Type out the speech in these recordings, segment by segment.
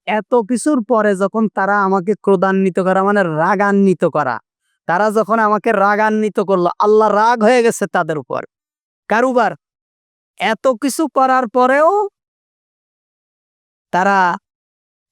এত কিছুর পরে যখন তারা আমাকে ক্রোধান্বিত করা মানে রাগান্বিত করা, তারা যখন আমাকে রাগান্বিত করলো, আল্লাহ রাগ হয়ে গেছে তাদের উপর। কারুবার এত কিছু করার পরেও তারা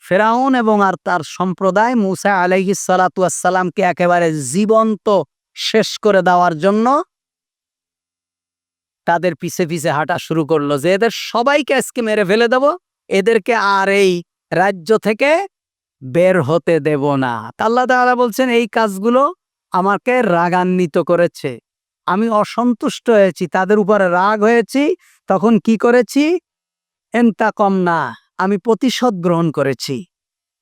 ফেরাউন এবং আর তার সম্প্রদায় মুসা আলাইহিস সালাতু ওয়াস সালামকে একেবারে জীবন্ত শেষ করে দেওয়ার জন্য তাদের পিছে পিছে হাঁটা শুরু করলো যে এদের সবাইকে আজকে মেরে ফেলে দেব, এদেরকে আর এই রাজ্য থেকে বের হতে দেব না। আল্লাহ তাআলা বলছেন এই কাজগুলো আমাকে রাগান্বিত করেছে, আমি অসন্তুষ্ট হয়েছি, তাদের উপরে রাগ হয়েছি। তখন কি করেছি? ইন্তাকামনা, আমি প্রতিশোধ গ্রহণ করেছি।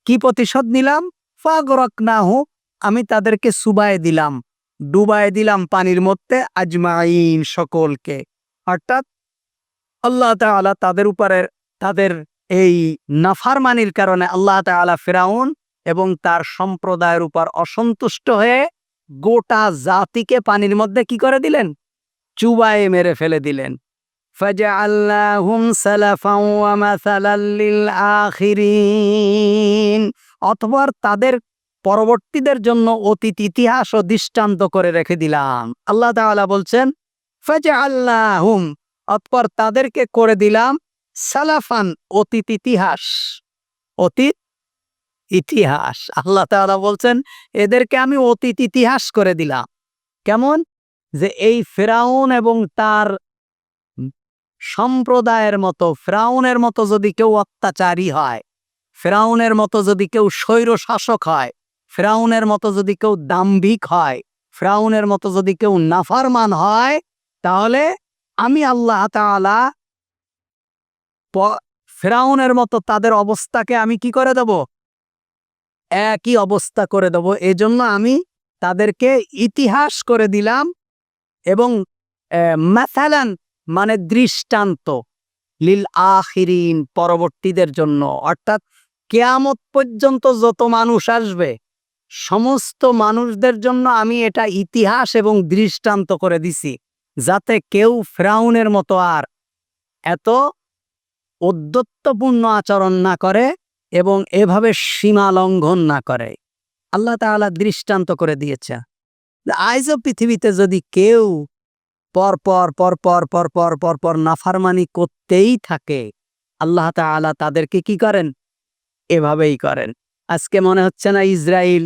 কি প্রতিশোধ নিলাম? ফাগরাকনাহু, আমি তাদেরকে চুবায়ে দিলাম, ডুবায়ে দিলাম পানির মধ্যে, আজমাইন, সকলকে। অর্থাৎ আল্লাহ তাআলা তাদের উপরে তাদের এই নাফরমানির কারণে আল্লাহ তাআলা ফিরআউন এবং তার সম্প্রদায়ের উপর অসন্তুষ্ট হয়ে গোটা জাতিকে পানির মধ্যে কি করে দিলেন? চুবায়ে মেরে ফেলে দিলেন। ফাজআলনাহুম সালাফাও ওয়া মাসালাল লিল আখিরিন, অতঃপর তাদের পরবর্তীদের জন্য অতীত ইতিহাস ও দৃষ্টান্ত করে রেখে দিলাম। আল্লাহ তাআলা বলছেন ফাজআলনাহুম, অতঃপর তাদেরকে করে দিলাম সালাফান, অতীত ইতিহাস। অতীত ইতিহাস আল্লাহ তাআলা বলছেন এদেরকে আমি অতীত ইতিহাস করে দিলাম। কেমন? যে এই ফিরআউন এবং তার সম্প্রদায়ের মতো, ফিরআউনের মতো যদি কেউ অত্যাচারী হয়, ফিরআউনের মতো যদি কেউ স্বৈর শাসক হয়, ফিরআউনের মতো যদি কেউ দাম্ভিক হয়, ফিরআউনের মতো যদি কেউ নাফরমান হয়, তাহলে আমি আল্লাহ তাআলা ফিরআউনের মতো তাদের অবস্থাকে আমি কি করে দেব? একই অবস্থা করে দেব। এজন্য আমি তাদেরকে ইতিহাস করে দিলাম এবং মাসালান মানে দৃষ্টান্ত, লিল আখিরিন, পরবর্তীদের জন্য। অর্থাৎ কিয়ামত পর্যন্ত যত মানুষ আসবে সমস্ত মানুষদের জন্য আমি এটা ইতিহাস এবং দৃষ্টান্ত করে দিছি, যাতে কেউ ফিরআউনের মতো আর এত ঔদ্ধত্যপূর্ণ আচরণ না করে এবং এভাবে সীমা লঙ্ঘন না করে। আল্লাহ তাআলা দৃষ্টান্ত করে দিয়েছে। আজও পৃথিবীতে যদি কেউ পরপর পরপর পরপর পরপর নাফরমানি করতেই থাকে, আল্লাহ তাআলা তাদেরকে কি করেন? এভাবেই করেন। আজকে মনে হচ্ছে না ইসরায়েল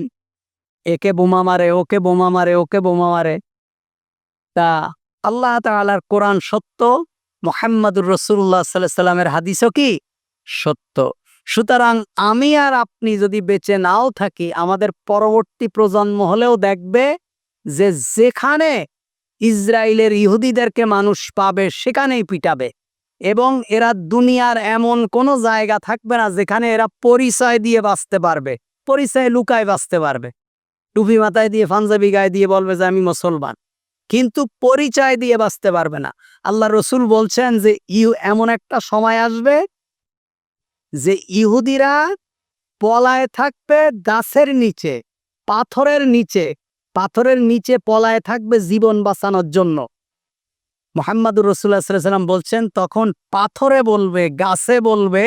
একে বোমা মারে, ওকে বোমা মারে, ওকে বোমা মারে। তা আল্লাহ তাআলার কোরআন সত্য, মুহাম্মদুর রাসূলুল্লাহ সাল্লাল্লাহু আলাইহি সাল্লামের হাদিসও কি সত্য। সুতরাং আমি আর আপনি যদি বেঁচে নাও থাকি, আমাদের পরবর্তী প্রজন্ম হলেও দেখবে যে যেখানে ইসরায়েলের ইহুদিদেরকে মানুষ পাবে সেখানেই পিটাবে, এবং এরা দুনিয়ার এমন কোনো জায়গা থাকবে না যেখানে এরা পরিচয় দিয়ে বাঁচতে পারবে, পরিচয় লুকায় বাঁচতে পারবে। টুপি মাথায় দিয়ে, পাঞ্জাবি গায়ে দিয়ে বলবে যে আমি মুসলমান, কিন্তু পরিচয় দিয়ে বাঁচতে পারবে না। আল্লাহ রসুল বলছেন যে এমন একটা সময় আসবে যে ইহুদিরা পলায়ে থাকবে গাছের নিচে, পাথরের নিচে, পাথরের নিচে পলায়ে থাকবে জীবন বাঁচানোর জন্য। মুহাম্মদুর রাসূলুল্লাহ সাল্লাল্লাহু আলাইহি ওয়াসাল্লাম বলছেন তখন পাথরে বলবে, গাছে বলবে,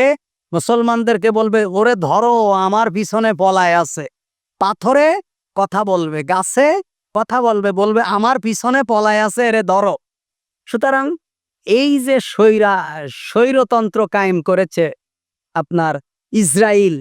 মুসলমানদেরকে বলবে ওরে ধরো, আমার পিছনে পলায় আছে। পাথরে কথা বলবে, গাছে কথা বলবে, বলবে আমার পিছনে পলায় আছে, এরে ধরো। সুতরাং এই যে স্বৈরতন্ত্র কায়েম করেছে আপনার ইসরায়েল,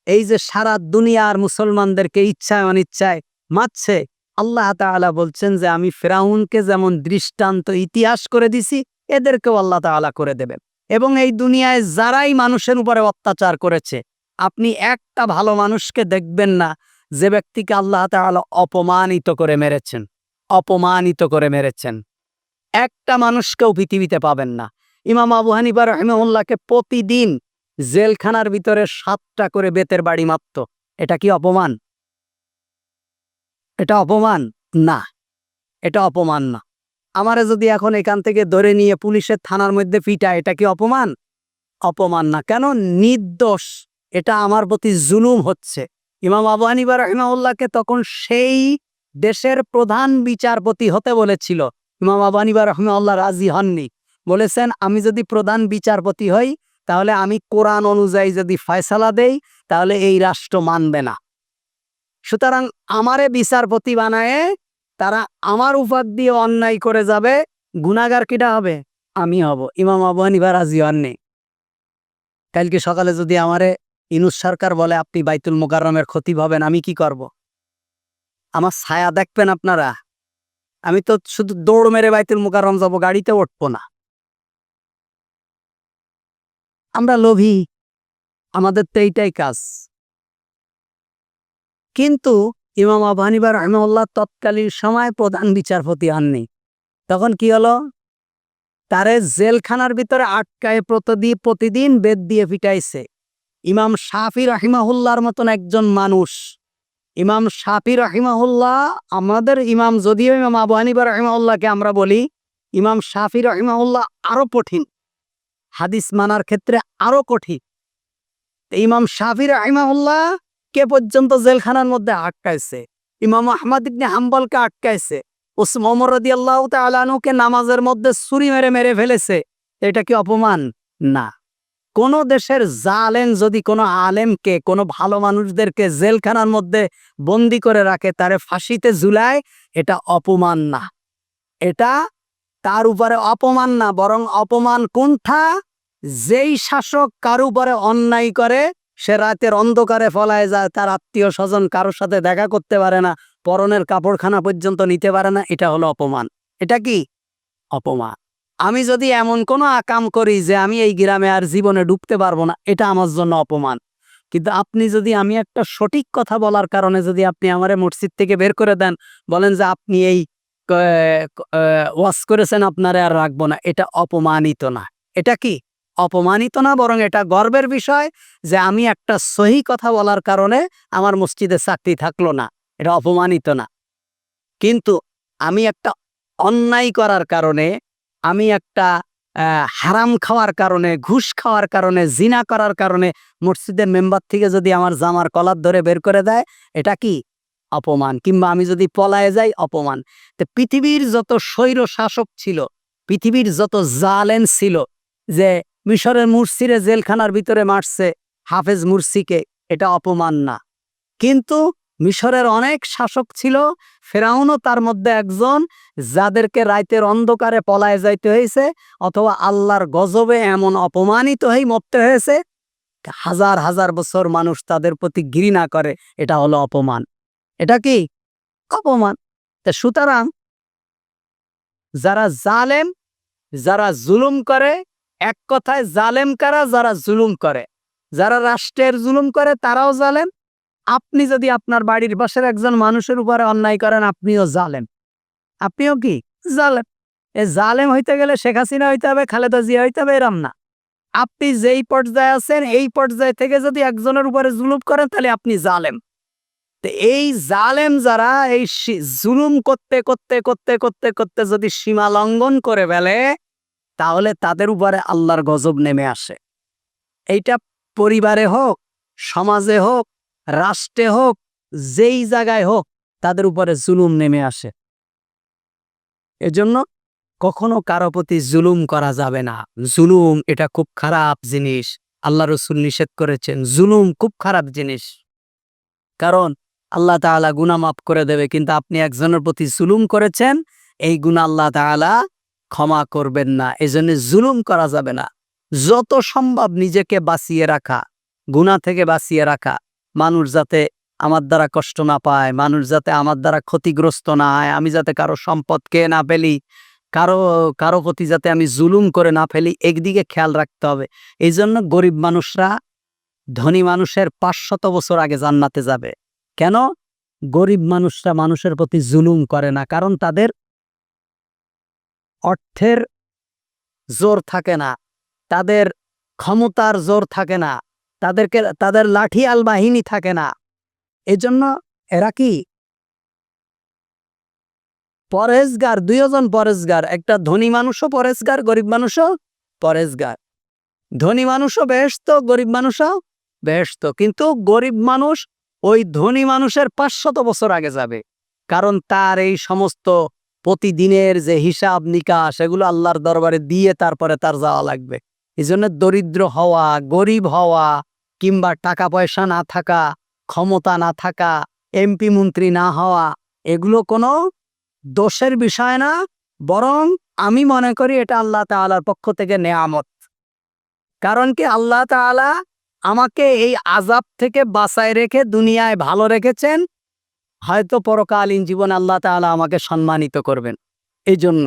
এই যে সারা দুনিয়ার মুসলমানদেরকে ইচ্ছায় অনিচ্ছায় মারছে, আল্লাহ তাআলা বলছেন যে আমি ফিরআউনকে যেমন দৃষ্টান্ত ইতিহাস করে দিছি, এদেরকেও আল্লাহ তাআলা করে দেবেন। এবং এই দুনিয়ায় যারাই মানুষের উপরে অত্যাচার করেছে, আপনি একটা ভালো মানুষকে দেখবেন না যে ব্যক্তিকে আল্লাহ তাআলা অপমানিত করে মেরেছেন, অপমানিত করে মেরেছেন। একটা মানুষকেও পৃথিবীতে পাবেন না। ইমাম আবু হানিফা রাহিমাহুল্লাহকে প্রতিদিন জেলখানার ভিতরে 7টা করে বেতের বাড়ি মারত। এটা কি অপমান? এটা অপমান না, এটা অপমান না। আমারে যদি এখন এখান থেকে ধরে নিয়ে পুলিশের থানার মধ্যে পিটায়, এটা কি অপমান? অপমান না। কেন? নির্দোষ, এটা আমার প্রতি জুলুম হচ্ছে। ইমাম আবু হানিফা রাহিমাহুল্লাহকে তখন সেই দেশের প্রধান বিচারপতি হতে বলেছিল। ইমাম আবু হানিফা রাহিমাহুল্লাহ রাজি হননি, বলেছেন আমি যদি প্রধান বিচারপতি হই তাহলে আমি কোরআন অনুযায়ী যদি ফয়সালা দেই তাহলে এই রাষ্ট্র মানবে না। সুতরাং আমারে বিচারপতি বানায়ে তারা আমার উপর দিয়ে অন্যায় করে যাবে, গুনাহগার কিটা হবে? আমি হব। ইমাম আবু হানিফা রাজি হননি। কালকে সকালে যদি আমারে ইউনূস সরকার বলে আপনি বাইতুল মোকাররমের খতিব হবেন, আমি কি করব? আমার ছায়া দেখবেন আপনারা? আমি তো শুধু দৌড় মেরে বাইতুল মোকাররম যাব, গাড়িতে উঠবো না। আমরা লোভী, আমাদের তো এইটাই কাজ। কিন্তু ইমাম আবু হানিফা রাহিমাহুল্লাহ তৎকালীন সময় প্রধান বিচারপতি হননি। তখন কি হলো? তারে জেলখানার ভিতরে আটকায় প্রতিদিন বেত দিয়ে পিটাইছে। ইমাম শাফি রাহিমাহুল্লাহর মতন একজন মানুষ, ইমাম শাফি রাহিমাহুল্লাহ আমাদের ইমাম, যদিও ইমাম আবু হানিফা রাহিমাহুল্লাহকে আমরা বলি, ইমাম শাফি রাহিমাহুল্লাহ আরো কঠিন, হাদিস মানার ক্ষেত্রে আরো কঠিন। ইমাম শাফি রাহিমাহুল্লাহ কে পর্যন্ত জেলখানার মধ্যে আটকাইছে, ইমাম আহমদ ইবনে হাম্বলকে আটকাইছে, ওমর রাদিয়াল্লাহু তাআলা আনহুকে নামাজের মধ্যে ছুরি মেরে মেরে ফেলেছে। এটা কি অপমান? না। কোন দেশের জালেম যদি কোনো আলেমকে, কোনো ভালো মানুষদেরকে জেলখানার মধ্যে বন্দি করে রাখে, তারে ফাঁসিতে ঝুলায়, এটা অপমান না। এটা তার উপরে অপমান না, বরং অপমান কোনটা? যেই শাসক কার উপরে অন্যায় করে, সে রাতের অন্ধকারে পলায় যায়, তার আত্মীয় স্বজন কারোর সাথে দেখা করতে পারে না, পরনের কাপড়খানা পর্যন্ত নিতে পারে না, এটা হলো অপমান। এটা কি? অপমান। আমি যদি এমন কোনো আকাম করি যে আমি এই গ্রামে আর জীবনে ডুবতে পারবো না, এটা আমার জন্য অপমান। কিন্তু আপনি যদি, আমি একটা সঠিক কথা বলার কারণে যদি আপনি আমারে মসজিদ থেকে বের করে দেন, বলেন যে আপনি এই ওয়াজ করেছেন, আপনারে আর রাখবো না, এটা অপমানিত না। এটা কি? অপমানিত না, বরং এটা গর্বের বিষয় যে আমি একটা সহি কথা বলার কারণে আমার মসজিদে চাকরি থাকলো না, এটা অপমানিত না। কিন্তু আমি একটা অন্যায় করার কারণে, আমি একটা হারাম খাওয়ার কারণে, ঘুষ খাওয়ার কারণে, জিনা করার কারণে মসজিদের মেম্বার থেকে যদি আমার জামার কলার ধরে বের করে দেয়, এটা কি? অপমান। কিংবা আমি যদি পলায়ে যাই, অপমান। তো পৃথিবীর যত স্বৈর শাসক ছিল, পৃথিবীর যত জালেম ছিল, যে মিশরের মুরসিরে জেলখানার ভিতরে মারছে হাফেজ মুরসিকে, এটা অপমান না। কিন্তু মিশরের অনেক শাসক ছিল, ফেরাউনও তার মধ্যে একজন, যাদেরকে রাতের অন্ধকারে পলায়ে যাইতে হয়েছে, অথবা আল্লাহর গজবে এমন অপমানিত হয়ে মরতে হয়েছে, হাজার হাজার বছর মানুষ তাদের প্রতি ঘৃণা করে, এটা হলো অপমান। এটা কি? অপমান। তা সুতরাং যারা জালেম, যারা জুলুম করে, এক কথায় জালেম কারা? যারা জুলুম করে। যারা রাষ্ট্রের জুলুম করে তারাও জালেম। আপনি যদি আপনার বাড়ির পাশের একজন মানুষের উপরে অন্যায় করেন, আপনিও জালেম। আপনিও কি? জালেম। এ জালেম হইতে গেলে শেখ হাসিনা হইতে হবে, খালেদা জিয়া হইতে হবে, এরম না। আপনি যেই পর্যায়ে আছেন, এই পর্যায় থেকে যদি একজনের উপরে জুলুম করেন, তাহলে আপনি জালেম। তো এই জালেম যারা এই জুলুম করতে করতে করতে করতে করতে যদি সীমা লঙ্ঘন করে ফেলে, তাহলে তাদের উপরে আল্লাহর গজব নেমে আসে। এইটা পরিবারে হোক, সমাজে হোক, রাষ্ট্রে হোক, যেই জায়গায় হোক, তাদের উপরে জুলুম নেমে আসে। এজন্য কখনো কারো প্রতি জুলুম করা যাবে না। জুলুম এটা খুব খারাপ জিনিস। আল্লাহ রাসূল নিষেধ করেছেন, জুলুম খুব খারাপ জিনিস। কারণ আল্লাহ তাআলা গুনাহ মাফ করে দেবে, কিন্তু আপনি একজনের প্রতি জুলুম করেছেন, এই গুনাহ আল্লাহ তাআলা ক্ষমা করবেন না। এজন্য জুলুম করা যাবে না। যত সম্ভব নিজেকে বাঁচিয়ে রাখা, গুনাহ থেকে বাঁচিয়ে রাখা, মানুষ যাতে আমার দ্বারা কষ্ট না পায়, মানুষ যাতে আমার দ্বারা ক্ষতিগ্রস্ত না হয়, আমি যাতে কারো সম্পদ খেয়ে না ফেলি, কারো কারো প্রতি যাতে আমি জুলুম করে না ফেলি, একদিকে খেয়াল রাখতে হবে। এই জন্য গরিব মানুষরা ধনী মানুষের 500 বছর আগে জান্নাতে যাবে। কেন? গরিব মানুষরা মানুষের প্রতি জুলুম করে না, কারণ তাদের অর্থের জোর থাকে না, তাদের ক্ষমতার জোর থাকে না, তাদের লাঠিয়াল বাহিনী থাকে না। এজন্য এরা কি? পরেজগার, দুইজন পরেজগার। একটা ধনী মানুষও পরেজগার, গরিব মানুষও পরেজগার। ধনী মানুষও বেহেশত, গরিব মানুষও বেহেশত। কিন্তু গরিব মানুষ ওই ধনী মানুষের 500 বছর আগে যাবে, কারণ তার এই সমস্ত প্রতিদিনের যে হিসাব নিকাশ, এগুলো আল্লাহর দরবারে দিয়ে তারপরে তার যাওয়া লাগবে। এই জন্য দরিদ্র হওয়া, গরিব হওয়া, কিংবা টাকা পয়সা না থাকা, ক্ষমতা না থাকা, এমপি মন্ত্রী না হওয়া, এগুলো কোনো দোষের বিষয় না, বরং আমি মনে করি এটা আল্লাহ তাআলার পক্ষ থেকে নেয়ামত। কারণ কি, আল্লাহ তাআলা আমাকে এই আযাব থেকে বাঁচায় রেখে দুনিয়ায় ভালো রেখেছেন, হয়তো পরকালীন জীবনে আল্লাহ তাআলা আমাকে সম্মানিত করবেন। এই জন্য